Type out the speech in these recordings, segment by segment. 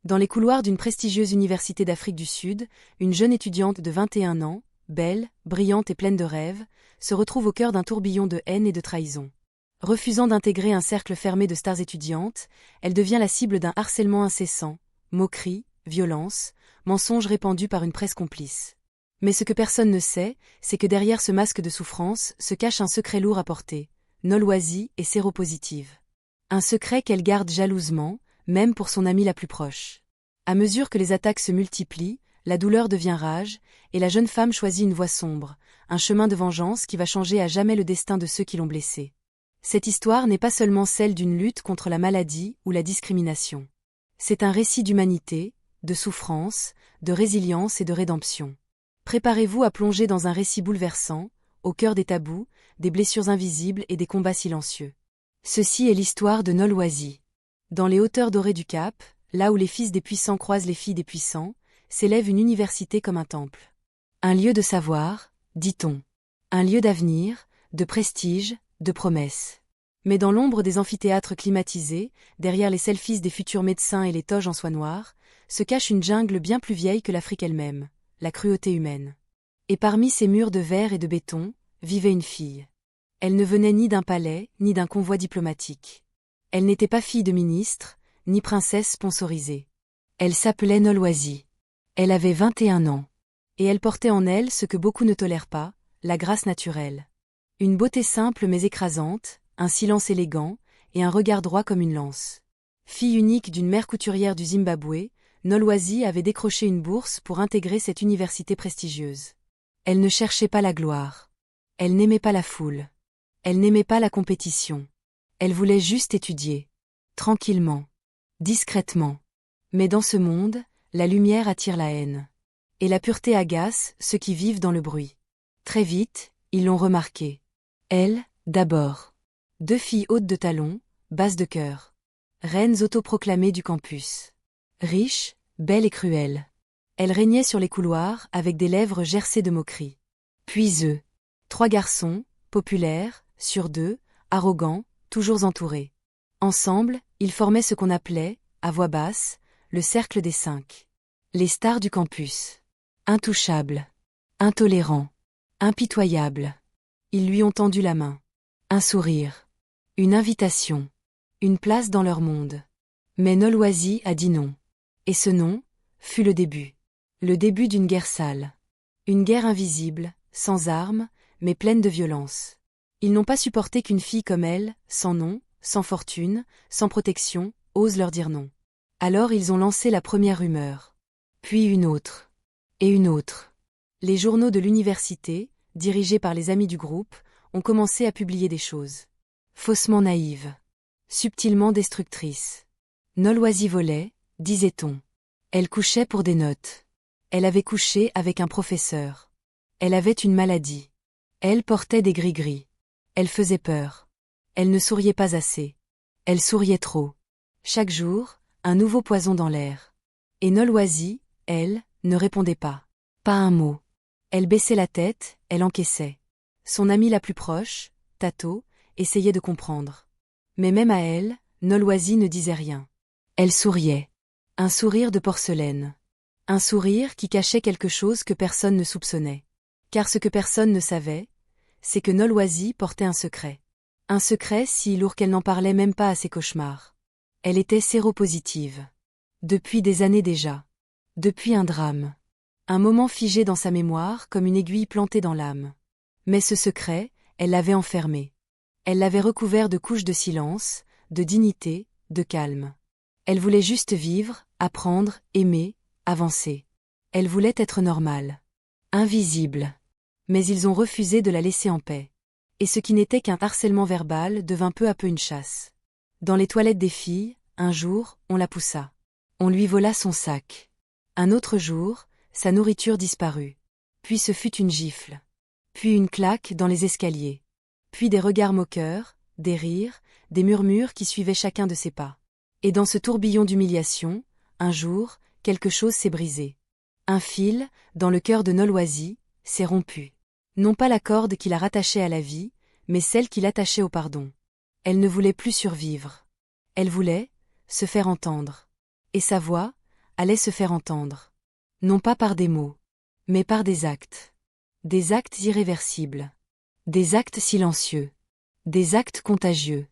Dans les couloirs d'une prestigieuse université d'Afrique du Sud, une jeune étudiante de 21 ans, belle, brillante et pleine de rêves, se retrouve au cœur d'un tourbillon de haine et de trahison. Refusant d'intégrer un cercle fermé de stars étudiantes, elle devient la cible d'un harcèlement incessant, moqueries, violences, mensonges répandus par une presse complice. Mais ce que personne ne sait, c'est que derrière ce masque de souffrance se cache un secret lourd à porter. Nolwenn est séropositive. Un secret qu'elle garde jalousement, même pour son amie la plus proche. À mesure que les attaques se multiplient, la douleur devient rage, et la jeune femme choisit une voie sombre, un chemin de vengeance qui va changer à jamais le destin de ceux qui l'ont blessée. Cette histoire n'est pas seulement celle d'une lutte contre la maladie ou la discrimination. C'est un récit d'humanité, de souffrance, de résilience et de rédemption. Préparez-vous à plonger dans un récit bouleversant, au cœur des tabous, des blessures invisibles et des combats silencieux. Ceci est l'histoire de Nolwenn. Dans les hauteurs dorées du Cap, là où les fils des puissants croisent les filles des puissants, s'élève une université comme un temple. Un lieu de savoir, dit-on. Un lieu d'avenir, de prestige, de promesses. Mais dans l'ombre des amphithéâtres climatisés, derrière les selfies des futurs médecins et les toges en soie noire, se cache une jungle bien plus vieille que l'Afrique elle-même, la cruauté humaine. Et parmi ces murs de verre et de béton, vivait une fille. Elle ne venait ni d'un palais, ni d'un convoi diplomatique. Elle n'était pas fille de ministre, ni princesse sponsorisée. Elle s'appelait Nolwenn. Elle avait 21 ans. Et elle portait en elle ce que beaucoup ne tolèrent pas, la grâce naturelle. Une beauté simple mais écrasante, un silence élégant, et un regard droit comme une lance. Fille unique d'une mère couturière du Zimbabwe, Nolwenn avait décroché une bourse pour intégrer cette université prestigieuse. Elle ne cherchait pas la gloire. Elle n'aimait pas la foule. Elle n'aimait pas la compétition. Elle voulait juste étudier. Tranquillement. Discrètement. Mais dans ce monde, la lumière attire la haine. Et la pureté agace ceux qui vivent dans le bruit. Très vite, ils l'ont remarqué. Elle, d'abord. 2 filles hautes de talons, basses de cœur. Reines autoproclamées du campus. Riches, belles et cruelles. Elles régnaient sur les couloirs avec des lèvres gercées de moquerie. Puis eux. 3 garçons, populaires, sur 2, arrogants, toujours entourés. Ensemble, ils formaient ce qu'on appelait, à voix basse, le cercle des 5. Les stars du campus. Intouchables. Intolérants. Impitoyables. Ils lui ont tendu la main. Un sourire. Une invitation. Une place dans leur monde. Mais Nolwenn a dit non. Et ce non fut le début. Le début d'une guerre sale. Une guerre invisible, sans armes, mais pleine de violence. Ils n'ont pas supporté qu'une fille comme elle, sans nom, sans fortune, sans protection, ose leur dire non. Alors ils ont lancé la première rumeur. Puis une autre. Et une autre. Les journaux de l'université, dirigés par les amis du groupe, ont commencé à publier des choses. Faussement naïves. Subtilement destructrices. Nolwenn volait, disait-on. Elle couchait pour des notes. Elle avait couché avec un professeur. Elle avait une maladie. Elle portait des gris-gris. Elle faisait peur. Elle ne souriait pas assez. Elle souriait trop. Chaque jour, un nouveau poison dans l'air. Et Nolwenn, elle, ne répondait pas. Pas un mot. Elle baissait la tête, elle encaissait. Son amie la plus proche, Tato, essayait de comprendre. Mais même à elle, Nolwenn ne disait rien. Elle souriait. Un sourire de porcelaine. Un sourire qui cachait quelque chose que personne ne soupçonnait. Car ce que personne ne savait, c'est que Nolwenn portait un secret. Un secret si lourd qu'elle n'en parlait même pas à ses cauchemars. Elle était séropositive. Depuis des années déjà. Depuis un drame. Un moment figé dans sa mémoire comme une aiguille plantée dans l'âme. Mais ce secret, elle l'avait enfermé. Elle l'avait recouvert de couches de silence, de dignité, de calme. Elle voulait juste vivre, apprendre, aimer, avancer. Elle voulait être normale. Invisible. Mais ils ont refusé de la laisser en paix. Et ce qui n'était qu'un harcèlement verbal devint peu à peu une chasse. Dans les toilettes des filles, un jour, on la poussa. On lui vola son sac. Un autre jour, sa nourriture disparut. Puis ce fut une gifle. Puis une claque dans les escaliers. Puis des regards moqueurs, des rires, des murmures qui suivaient chacun de ses pas. Et dans ce tourbillon d'humiliation, un jour, quelque chose s'est brisé. Un fil, dans le cœur de Nolwenn, s'est rompu. Non pas la corde qui la rattachait à la vie, mais celle qui l'attachait au pardon. Elle ne voulait plus survivre. Elle voulait se faire entendre. Et sa voix, allait se faire entendre. Non pas par des mots, mais par des actes. Des actes irréversibles. Des actes silencieux. Des actes contagieux.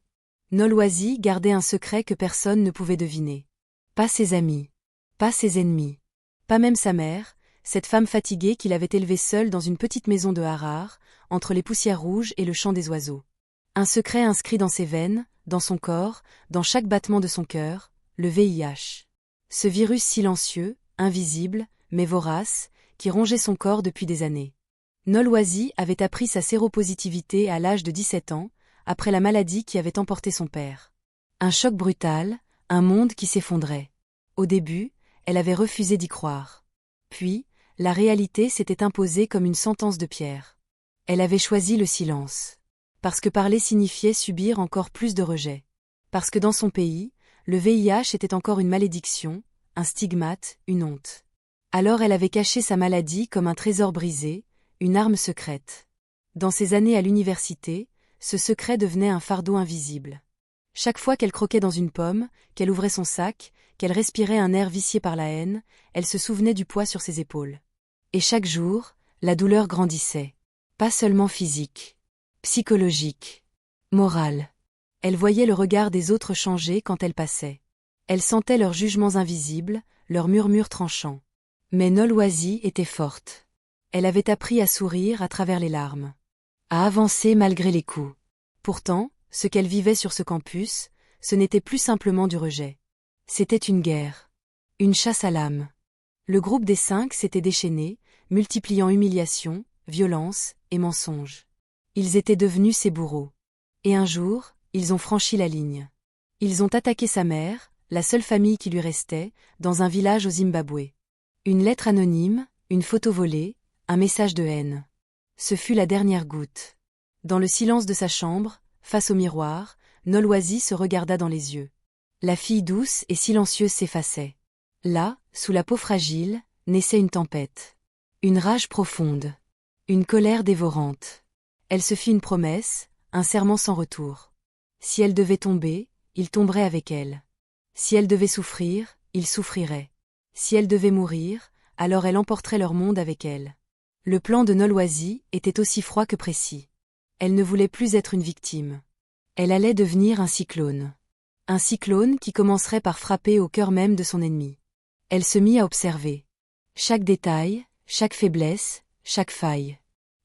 Nolwenn gardait un secret que personne ne pouvait deviner. Pas ses amis. Pas ses ennemis. Pas même sa mère, cette femme fatiguée qu'il avait élevée seule dans une petite maison de Harare, entre les poussières rouges et le chant des oiseaux. Un secret inscrit dans ses veines, dans son corps, dans chaque battement de son cœur, le VIH. Ce virus silencieux, invisible, mais vorace, qui rongeait son corps depuis des années. Nolwenn avait appris sa séropositivité à l'âge de 17 ans, après la maladie qui avait emporté son père. Un choc brutal, un monde qui s'effondrait. Au début, elle avait refusé d'y croire. Puis, la réalité s'était imposée comme une sentence de pierre. Elle avait choisi le silence. Parce que parler signifiait subir encore plus de rejet. Parce que dans son pays, le VIH était encore une malédiction, un stigmate, une honte. Alors elle avait caché sa maladie comme un trésor brisé, une arme secrète. Dans ses années à l'université, ce secret devenait un fardeau invisible. Chaque fois qu'elle croquait dans une pomme, qu'elle ouvrait son sac, qu'elle respirait un air vicié par la haine, elle se souvenait du poids sur ses épaules. Et chaque jour, la douleur grandissait. Pas seulement physique. Psychologique. Morale. Elle voyait le regard des autres changer quand elle passait. Elle sentait leurs jugements invisibles, leurs murmures tranchants. Mais Nolwenn était forte. Elle avait appris à sourire à travers les larmes. À avancer malgré les coups. Pourtant, ce qu'elle vivait sur ce campus, ce n'était plus simplement du rejet. C'était une guerre. Une chasse à l'âme. Le groupe des 5 s'était déchaîné, multipliant humiliations, violences et mensonges. Ils étaient devenus ses bourreaux. Et un jour, ils ont franchi la ligne. Ils ont attaqué sa mère, la seule famille qui lui restait, dans un village au Zimbabwe. Une lettre anonyme, une photo volée, un message de haine. Ce fut la dernière goutte. Dans le silence de sa chambre, face au miroir, Nolwenn se regarda dans les yeux. La fille douce et silencieuse s'effaçait. Là, sous la peau fragile, naissait une tempête. Une rage profonde. Une colère dévorante. Elle se fit une promesse, un serment sans retour. Si elle devait tomber, il tomberait avec elle. Si elle devait souffrir, il souffrirait. Si elle devait mourir, alors elle emporterait leur monde avec elle. Le plan de Nolwenn était aussi froid que précis. Elle ne voulait plus être une victime. Elle allait devenir un cyclone. Un cyclone qui commencerait par frapper au cœur même de son ennemi. Elle se mit à observer. Chaque détail, chaque faiblesse, chaque faille.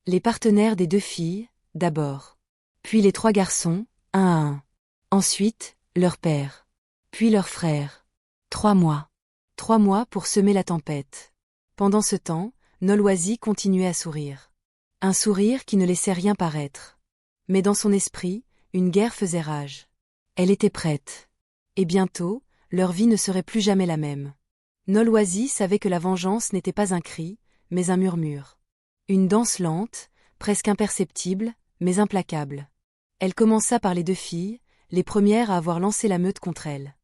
Les partenaires des 2 filles, d'abord. Puis les 3 garçons, un à un. Ensuite, leur père. Puis leur frère. 3 mois. 3 mois pour semer la tempête. Pendant ce temps, Nolwenn continuait à sourire. Un sourire qui ne laissait rien paraître. Mais dans son esprit, une guerre faisait rage. Elle était prête. Et bientôt, leur vie ne serait plus jamais la même. Nolwenn savait que la vengeance n'était pas un cri, mais un murmure. Une danse lente, presque imperceptible, mais implacable. Elle commença par les 2 filles, les premières à avoir lancé la meute contre elle.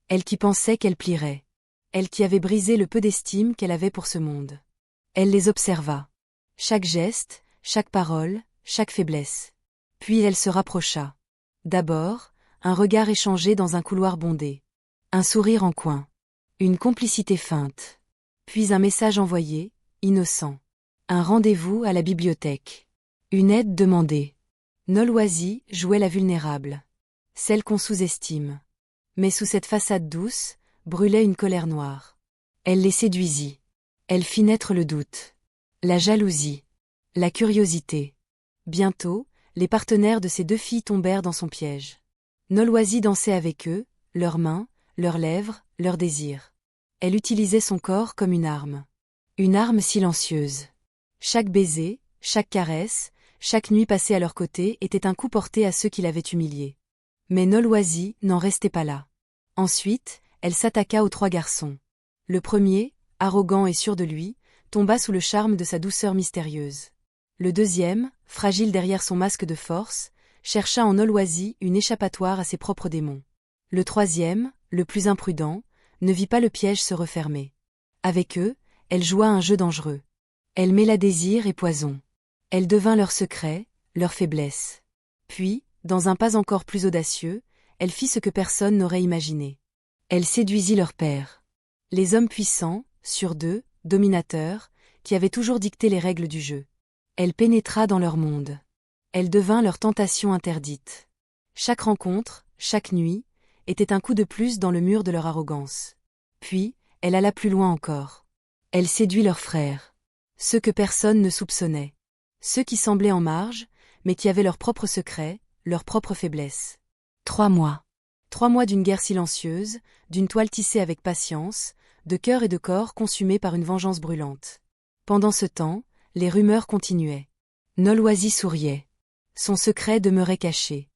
Elle qui pensait qu'elle plierait. Elle qui avait brisé le peu d'estime qu'elle avait pour ce monde. Elle les observa. Chaque geste, chaque parole, chaque faiblesse. Puis elle se rapprocha. D'abord, un regard échangé dans un couloir bondé. Un sourire en coin. Une complicité feinte. Puis un message envoyé, innocent. Un rendez-vous à la bibliothèque. Une aide demandée. Nolwenn jouait la vulnérable. Celle qu'on sous-estime. Mais sous cette façade douce, brûlait une colère noire. Elle les séduisit. Elle fit naître le doute. La jalousie. La curiosité. Bientôt, les partenaires de ces 2 filles tombèrent dans son piège. Nolwenn dansait avec eux, leurs mains, leurs lèvres, leurs désirs. Elle utilisait son corps comme une arme. Une arme silencieuse. Chaque baiser, chaque caresse, chaque nuit passée à leur côté était un coup porté à ceux qui l'avaient humiliée. Mais Nolwenn n'en restait pas là. Ensuite, elle s'attaqua aux 3 garçons. Le premier, arrogant et sûr de lui, tomba sous le charme de sa douceur mystérieuse. Le deuxième, fragile derrière son masque de force, chercha en Nolwenn une échappatoire à ses propres démons. Le troisième, le plus imprudent, ne vit pas le piège se refermer. Avec eux, elle joua un jeu dangereux. Elle mêla désir et poison. Elle devint leur secret, leur faiblesse. Puis, dans un pas encore plus audacieux, elle fit ce que personne n'aurait imaginé. Elle séduisit leur père. Les hommes puissants, sur deux, dominateurs, qui avaient toujours dicté les règles du jeu. Elle pénétra dans leur monde. Elle devint leur tentation interdite. Chaque rencontre, chaque nuit, était un coup de plus dans le mur de leur arrogance. Puis, elle alla plus loin encore. Elle séduit leurs frères. Ceux que personne ne soupçonnait. Ceux qui semblaient en marge, mais qui avaient leurs propres secrets, leurs propres faiblesses. 3 mois. 3 mois d'une guerre silencieuse, d'une toile tissée avec patience, de cœur et de corps consumés par une vengeance brûlante. Pendant ce temps, les rumeurs continuaient. Nolwenn souriait. Son secret demeurait caché.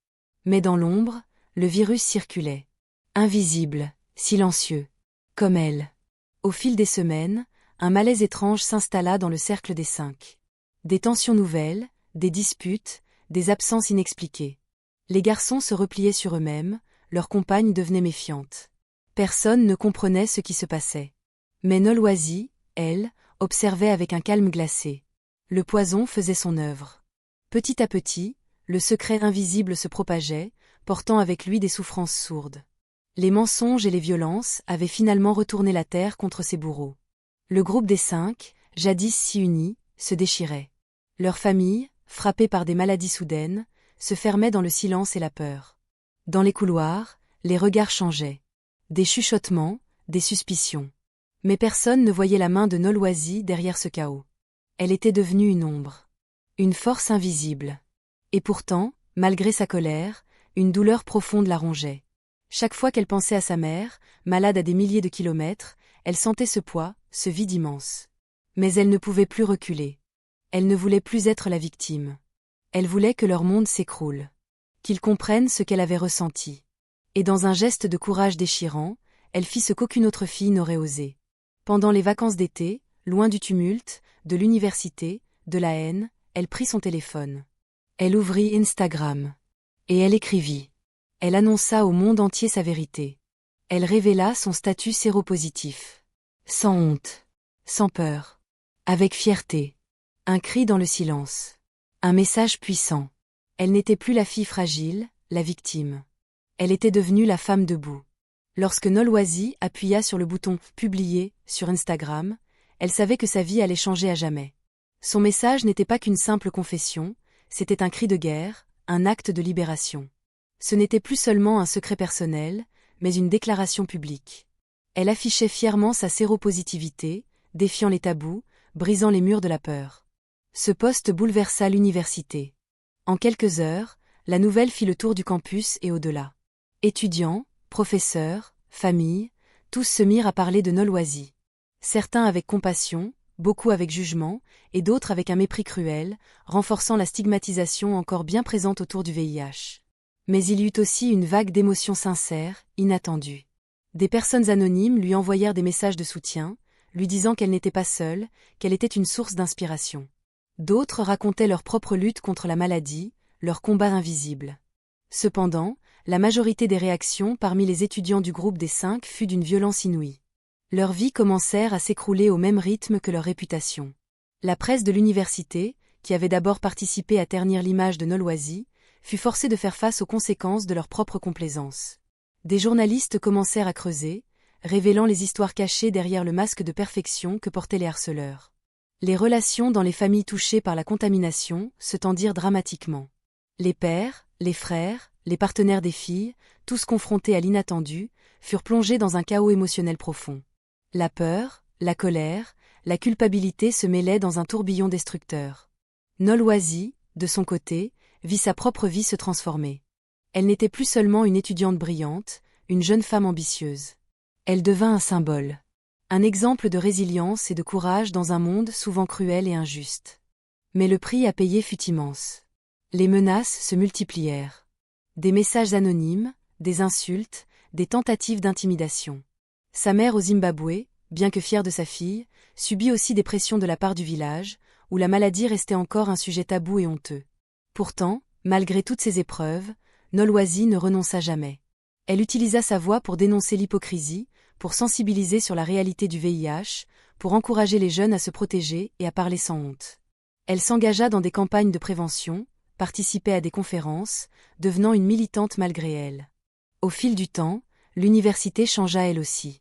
Mais dans l'ombre, le virus circulait. Invisible, silencieux. Comme elle. Au fil des semaines, un malaise étrange s'installa dans le cercle des 5. Des tensions nouvelles, des disputes, des absences inexpliquées. Les garçons se repliaient sur eux-mêmes, leurs compagnes devenaient méfiantes. Personne ne comprenait ce qui se passait. Mais Nolwenn, elle, observait avec un calme glacé. Le poison faisait son œuvre. Petit à petit, le secret invisible se propageait, portant avec lui des souffrances sourdes. Les mensonges et les violences avaient finalement retourné la terre contre ses bourreaux. Le groupe des 5, jadis si uni, se déchirait. Leurs familles, frappées par des maladies soudaines, se fermaient dans le silence et la peur. Dans les couloirs, les regards changeaient. Des chuchotements, des suspicions. Mais personne ne voyait la main de Nolwenn derrière ce chaos. Elle était devenue une ombre. Une force invisible. Et pourtant, malgré sa colère, une douleur profonde la rongeait. Chaque fois qu'elle pensait à sa mère, malade à des milliers de kilomètres, elle sentait ce poids, ce vide immense. Mais elle ne pouvait plus reculer. Elle ne voulait plus être la victime. Elle voulait que leur monde s'écroule. Qu'ils comprennent ce qu'elle avait ressenti. Et dans un geste de courage déchirant, elle fit ce qu'aucune autre fille n'aurait osé. Pendant les vacances d'été, loin du tumulte, de l'université, de la haine, elle prit son téléphone. Elle ouvrit Instagram. Et elle écrivit. Elle annonça au monde entier sa vérité. Elle révéla son statut séropositif. Sans honte. Sans peur. Avec fierté. Un cri dans le silence. Un message puissant. Elle n'était plus la fille fragile, la victime. Elle était devenue la femme debout. Lorsque Nolwenn appuya sur le bouton « Publier » sur Instagram, elle savait que sa vie allait changer à jamais. Son message n'était pas qu'une simple confession, c'était un cri de guerre, un acte de libération. Ce n'était plus seulement un secret personnel, mais une déclaration publique. Elle affichait fièrement sa séropositivité, défiant les tabous, brisant les murs de la peur. Ce post bouleversa l'université. En quelques heures, la nouvelle fit le tour du campus et au-delà. Étudiants, professeurs, familles, tous se mirent à parler de Nolwenn. Certains avec compassion, beaucoup avec jugement, et d'autres avec un mépris cruel, renforçant la stigmatisation encore bien présente autour du VIH. Mais il y eut aussi une vague d'émotions sincères, inattendues. Des personnes anonymes lui envoyèrent des messages de soutien, lui disant qu'elle n'était pas seule, qu'elle était une source d'inspiration. D'autres racontaient leur propre lutte contre la maladie, leur combat invisible. Cependant, la majorité des réactions parmi les étudiants du groupe des 5 fut d'une violence inouïe. Leurs vies commencèrent à s'écrouler au même rythme que leur réputation. La presse de l'université, qui avait d'abord participé à ternir l'image de Nolwenn, fut forcée de faire face aux conséquences de leur propre complaisance. Des journalistes commencèrent à creuser, révélant les histoires cachées derrière le masque de perfection que portaient les harceleurs. Les relations dans les familles touchées par la contamination se tendirent dramatiquement. Les pères, les frères, les partenaires des filles, tous confrontés à l'inattendu, furent plongés dans un chaos émotionnel profond. La peur, la colère, la culpabilité se mêlaient dans un tourbillon destructeur. Nolwenn, de son côté, vit sa propre vie se transformer. Elle n'était plus seulement une étudiante brillante, une jeune femme ambitieuse. Elle devint un symbole. Un exemple de résilience et de courage dans un monde souvent cruel et injuste. Mais le prix à payer fut immense. Les menaces se multiplièrent. Des messages anonymes, des insultes, des tentatives d'intimidation. Sa mère au Zimbabwe, bien que fière de sa fille, subit aussi des pressions de la part du village, où la maladie restait encore un sujet tabou et honteux. Pourtant, malgré toutes ces épreuves, Nolwenn ne renonça jamais. Elle utilisa sa voix pour dénoncer l'hypocrisie, pour sensibiliser sur la réalité du VIH, pour encourager les jeunes à se protéger et à parler sans honte. Elle s'engagea dans des campagnes de prévention, participait à des conférences, devenant une militante malgré elle. Au fil du temps, l'université changea elle aussi.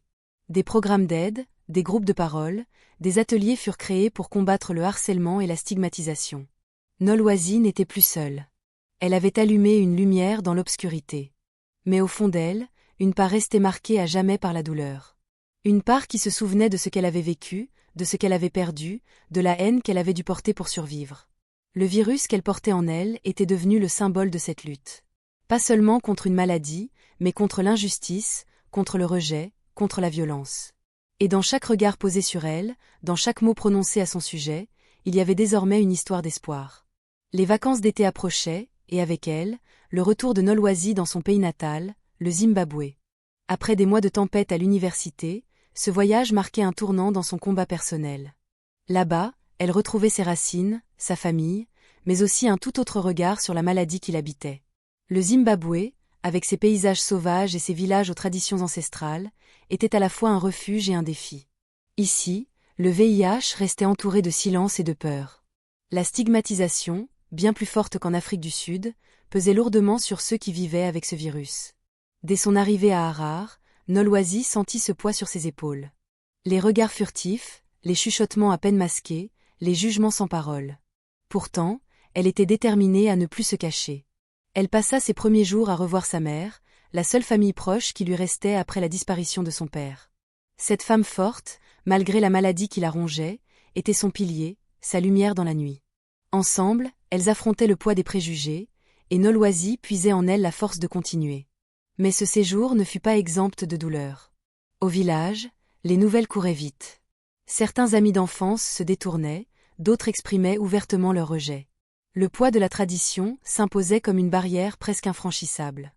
Des programmes d'aide, des groupes de parole, des ateliers furent créés pour combattre le harcèlement et la stigmatisation. Nolwenn n'était plus seule. Elle avait allumé une lumière dans l'obscurité. Mais au fond d'elle, une part restait marquée à jamais par la douleur. Une part qui se souvenait de ce qu'elle avait vécu, de ce qu'elle avait perdu, de la haine qu'elle avait dû porter pour survivre. Le virus qu'elle portait en elle était devenu le symbole de cette lutte. Pas seulement contre une maladie, mais contre l'injustice, contre le rejet, contre la violence. Et dans chaque regard posé sur elle, dans chaque mot prononcé à son sujet, il y avait désormais une histoire d'espoir. Les vacances d'été approchaient, et avec elles, le retour de Nolwenn dans son pays natal, le Zimbabwe. Après des mois de tempête à l'université, ce voyage marquait un tournant dans son combat personnel. Là-bas, elle retrouvait ses racines, sa famille, mais aussi un tout autre regard sur la maladie qui l'habitait. Le Zimbabwe, avec ses paysages sauvages et ses villages aux traditions ancestrales, était à la fois un refuge et un défi. Ici, le VIH restait entouré de silence et de peur. La stigmatisation, bien plus forte qu'en Afrique du Sud, pesait lourdement sur ceux qui vivaient avec ce virus. Dès son arrivée à Harare, Nolwenn sentit ce poids sur ses épaules. Les regards furtifs, les chuchotements à peine masqués, les jugements sans parole. Pourtant, elle était déterminée à ne plus se cacher. Elle passa ses premiers jours à revoir sa mère, la seule famille proche qui lui restait après la disparition de son père. Cette femme forte, malgré la maladie qui la rongeait, était son pilier, sa lumière dans la nuit. Ensemble, elles affrontaient le poids des préjugés, et Nolwenn puisait en elle la force de continuer. Mais ce séjour ne fut pas exempt de douleur. Au village, les nouvelles couraient vite. Certains amis d'enfance se détournaient, d'autres exprimaient ouvertement leur rejet. Le poids de la tradition s'imposait comme une barrière presque infranchissable.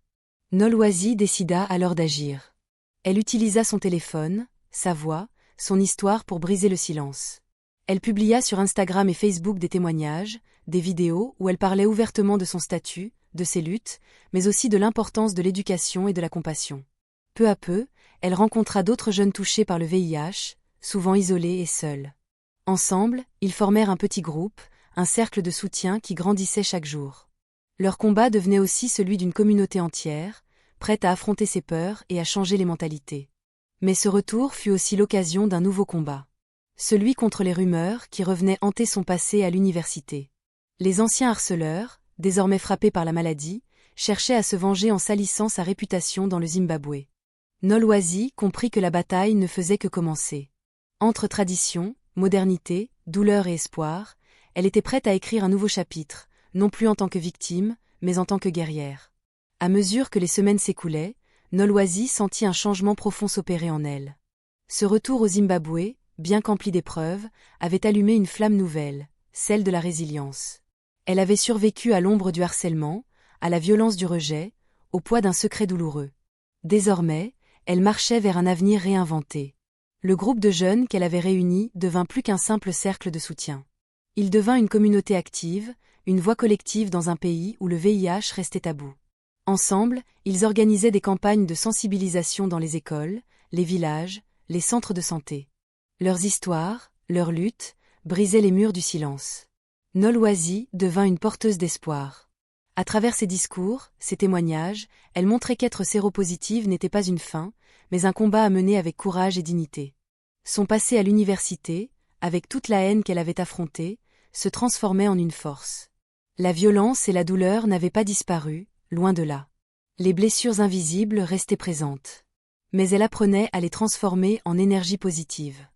Nolwenn décida alors d'agir. Elle utilisa son téléphone, sa voix, son histoire pour briser le silence. Elle publia sur Instagram et Facebook des témoignages, des vidéos où elle parlait ouvertement de son statut, de ses luttes, mais aussi de l'importance de l'éducation et de la compassion. Peu à peu, elle rencontra d'autres jeunes touchés par le VIH, souvent isolés et seuls. Ensemble, ils formèrent un petit groupe, un cercle de soutien qui grandissait chaque jour. Leur combat devenait aussi celui d'une communauté entière, prête à affronter ses peurs et à changer les mentalités. Mais ce retour fut aussi l'occasion d'un nouveau combat. Celui contre les rumeurs qui revenaient hanter son passé à l'université. Les anciens harceleurs, désormais frappés par la maladie, cherchaient à se venger en salissant sa réputation dans le Zimbabwe. Nolwenn comprit que la bataille ne faisait que commencer. Entre tradition, modernité, douleur et espoir, elle était prête à écrire un nouveau chapitre, non plus en tant que victime, mais en tant que guerrière. À mesure que les semaines s'écoulaient, Nolwenn sentit un changement profond s'opérer en elle. Ce retour au Zimbabwe, bien qu'empli d'épreuves, avait allumé une flamme nouvelle, celle de la résilience. Elle avait survécu à l'ombre du harcèlement, à la violence du rejet, au poids d'un secret douloureux. Désormais, elle marchait vers un avenir réinventé. Le groupe de jeunes qu'elle avait réuni devint plus qu'un simple cercle de soutien. Il devint une communauté active, une voix collective dans un pays où le VIH restait tabou. Ensemble, ils organisaient des campagnes de sensibilisation dans les écoles, les villages, les centres de santé. Leurs histoires, leurs luttes, brisaient les murs du silence. Nolwenn devint une porteuse d'espoir. À travers ses discours, ses témoignages, elle montrait qu'être séropositive n'était pas une fin, mais un combat à mener avec courage et dignité. Son passé à l'université, avec toute la haine qu'elle avait affrontée, se transformait en une force. La violence et la douleur n'avaient pas disparu, loin de là. Les blessures invisibles restaient présentes. Mais elle apprenait à les transformer en énergie positive.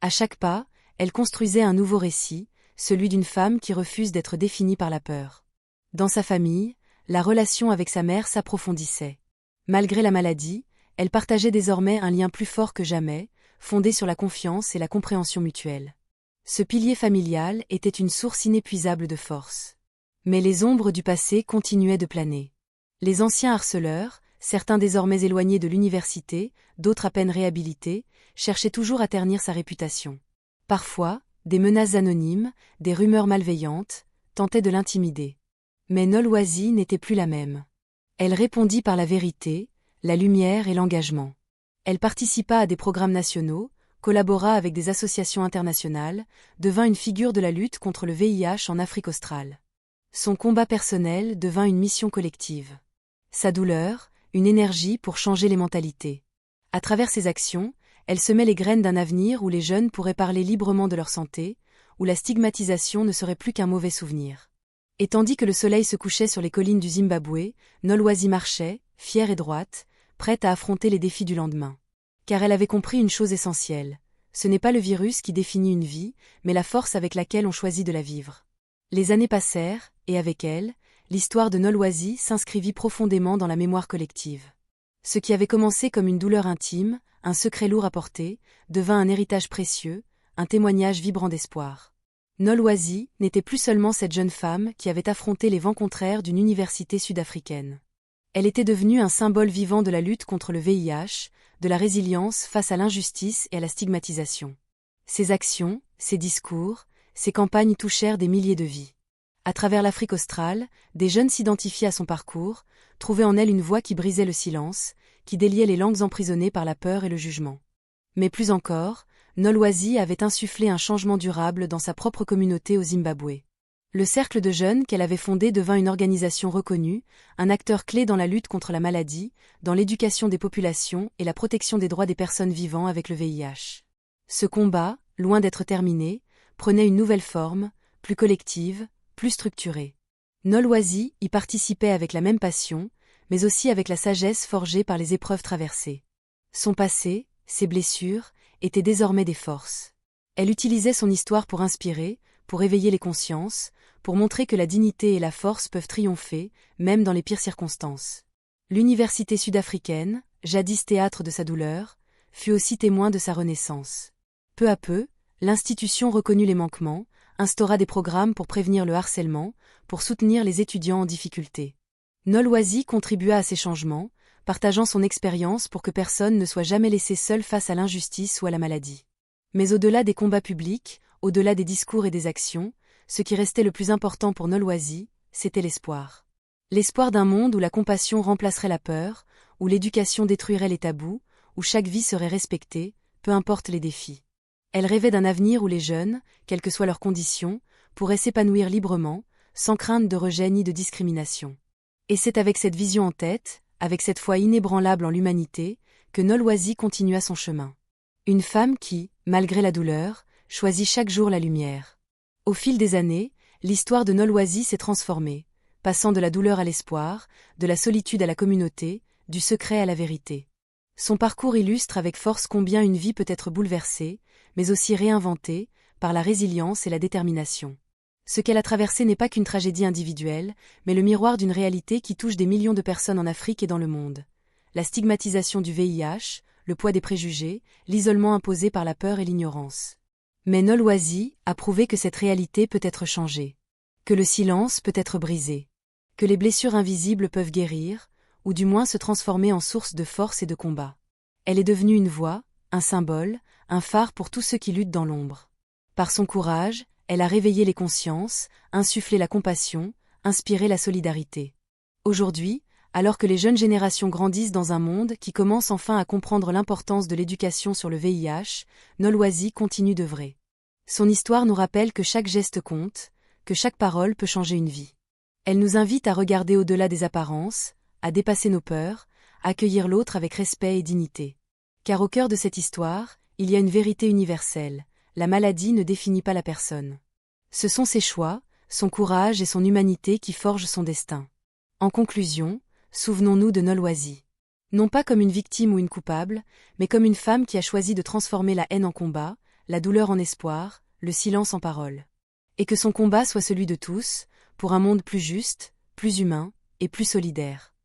À chaque pas, elle construisait un nouveau récit, celui d'une femme qui refuse d'être définie par la peur. Dans sa famille, la relation avec sa mère s'approfondissait. Malgré la maladie, elle partageait désormais un lien plus fort que jamais, fondé sur la confiance et la compréhension mutuelle. Ce pilier familial était une source inépuisable de force. Mais les ombres du passé continuaient de planer. Les anciens harceleurs, certains désormais éloignés de l'université, d'autres à peine réhabilités, cherchaient toujours à ternir sa réputation. Parfois, des menaces anonymes, des rumeurs malveillantes, tentaient de l'intimider. Mais Nolwenn n'était plus la même. Elle répondit par la vérité, la lumière et l'engagement. Elle participa à des programmes nationaux, collabora avec des associations internationales, devint une figure de la lutte contre le VIH en Afrique australe. Son combat personnel devint une mission collective. Sa douleur, une énergie pour changer les mentalités. À travers ses actions, Elle semait les graines d'un avenir où les jeunes pourraient parler librement de leur santé, où la stigmatisation ne serait plus qu'un mauvais souvenir. Et tandis que le soleil se couchait sur les collines du Zimbabwe, Nolwazi marchait, fière et droite, prête à affronter les défis du lendemain. Car elle avait compris une chose essentielle. Ce n'est pas le virus qui définit une vie, mais la force avec laquelle on choisit de la vivre. Les années passèrent, et avec elles, l'histoire de Nolwazi s'inscrivit profondément dans la mémoire collective. Ce qui avait commencé comme une douleur intime, un secret lourd à porter, devint un héritage précieux, un témoignage vibrant d'espoir. Nolwazi n'était plus seulement cette jeune femme qui avait affronté les vents contraires d'une université sud-africaine. Elle était devenue un symbole vivant de la lutte contre le VIH, de la résilience face à l'injustice et à la stigmatisation. Ses actions, ses discours, ses campagnes touchèrent des milliers de vies. À travers l'Afrique australe, des jeunes s'identifiaient à son parcours, trouvaient en elle une voix qui brisait le silence, qui déliait les langues emprisonnées par la peur et le jugement. Mais plus encore, Nolwazi avait insufflé un changement durable dans sa propre communauté au Zimbabwe. Le cercle de jeunes qu'elle avait fondé devint une organisation reconnue, un acteur clé dans la lutte contre la maladie, dans l'éducation des populations et la protection des droits des personnes vivant avec le VIH. Ce combat, loin d'être terminé, prenait une nouvelle forme, plus collective, plus structurée. Nolwazi y participait avec la même passion, mais aussi avec la sagesse forgée par les épreuves traversées. Son passé, ses blessures, étaient désormais des forces. Elle utilisait son histoire pour inspirer, pour éveiller les consciences, pour montrer que la dignité et la force peuvent triompher, même dans les pires circonstances. L'université sud-africaine, jadis théâtre de sa douleur, fut aussi témoin de sa renaissance. Peu à peu, l'institution reconnut les manquements, instaura des programmes pour prévenir le harcèlement, pour soutenir les étudiants en difficulté. Nolwazi contribua à ces changements, partageant son expérience pour que personne ne soit jamais laissé seul face à l'injustice ou à la maladie. Mais au-delà des combats publics, au-delà des discours et des actions, ce qui restait le plus important pour Nolwazi, c'était l'espoir. L'espoir d'un monde où la compassion remplacerait la peur, où l'éducation détruirait les tabous, où chaque vie serait respectée, peu importe les défis. Elle rêvait d'un avenir où les jeunes, quelles que soient leurs conditions, pourraient s'épanouir librement, sans crainte de rejet ni de discrimination. Et c'est avec cette vision en tête, avec cette foi inébranlable en l'humanité, que Nolwazi continua son chemin. Une femme qui, malgré la douleur, choisit chaque jour la lumière. Au fil des années, l'histoire de Nolwazi s'est transformée, passant de la douleur à l'espoir, de la solitude à la communauté, du secret à la vérité. Son parcours illustre avec force combien une vie peut être bouleversée, mais aussi réinventée, par la résilience et la détermination. Ce qu'elle a traversé n'est pas qu'une tragédie individuelle, mais le miroir d'une réalité qui touche des millions de personnes en Afrique et dans le monde. La stigmatisation du VIH, le poids des préjugés, l'isolement imposé par la peur et l'ignorance. Mais Nolwazi a prouvé que cette réalité peut être changée, que le silence peut être brisé, que les blessures invisibles peuvent guérir, ou du moins se transformer en source de force et de combat. Elle est devenue une voix, un symbole, un phare pour tous ceux qui luttent dans l'ombre. Par son courage, elle a réveillé les consciences, insufflé la compassion, inspiré la solidarité. Aujourd'hui, alors que les jeunes générations grandissent dans un monde qui commence enfin à comprendre l'importance de l'éducation sur le VIH, Nolwazi continue d'œuvrer. Son histoire nous rappelle que chaque geste compte, que chaque parole peut changer une vie. Elle nous invite à regarder au-delà des apparences, à dépasser nos peurs, à accueillir l'autre avec respect et dignité. Car au cœur de cette histoire, il y a une vérité universelle. La maladie ne définit pas la personne. Ce sont ses choix, son courage et son humanité qui forgent son destin. En conclusion, souvenons-nous de Nolwazi. Non pas comme une victime ou une coupable, mais comme une femme qui a choisi de transformer la haine en combat, la douleur en espoir, le silence en parole. Et que son combat soit celui de tous, pour un monde plus juste, plus humain et plus solidaire.